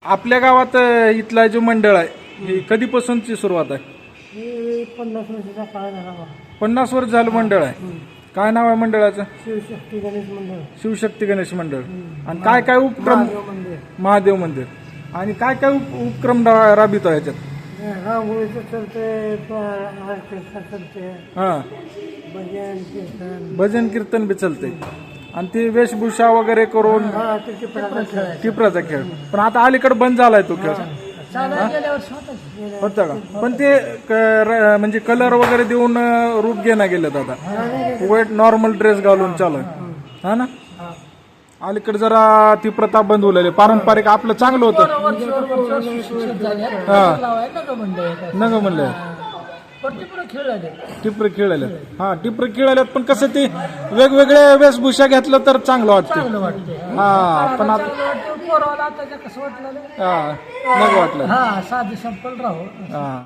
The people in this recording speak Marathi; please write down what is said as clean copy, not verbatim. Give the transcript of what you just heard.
आपल्या गावात इथला जो मंडळ आहे ही कधीपासूनची सुरुवात आहे? 50 वर्षाचा काळ झाला बा. 50 वर्ष झालं मंडळ आहे. काय नाव आहे मंडळाचं? शिवशक्ती गणेश मंडळ. शिवशक्ती गणेश मंडळ. आणि काय काय उपक्रम? महादेव मंदिर. महादेव मंदिर. आणि काय काय उपक्रम राबवितो याच्यात? रांगोळीचं चलते, ऑर्केस्ट्रा चलते, हा, भजन कीर्तन. भजन कीर्तन बी चालते. आणि ते वेशभूषा वगैरे करून हा, ते टिपराचा खेळ. टिपराचा खेळ. पण आता अलीकडे बंद झालाय तो खेळ. गेल्या वर्षी होता. होतं का? पण ते म्हणजे कलर वगैरे देऊन रूप घेणं गेलं आता. वेट नॉर्मल ड्रेस घालून चालू आहे. हा ना. अलीकडे जरा ती प्रथा बंद होलेली. पारंपरिक आपलं चांगलं होतं. हा, नग म्हणलं टिपरे खेळायला. हा, टिपरे खेळायला. पण कसं ते वेगवेगळ्या वेशभूषा घेतलं तर चांगलं वाटतं. हा, पण आता पोराला आता कसं वाटलं? हा, नग वाटलं. हा, साधी संपल राहू. हा.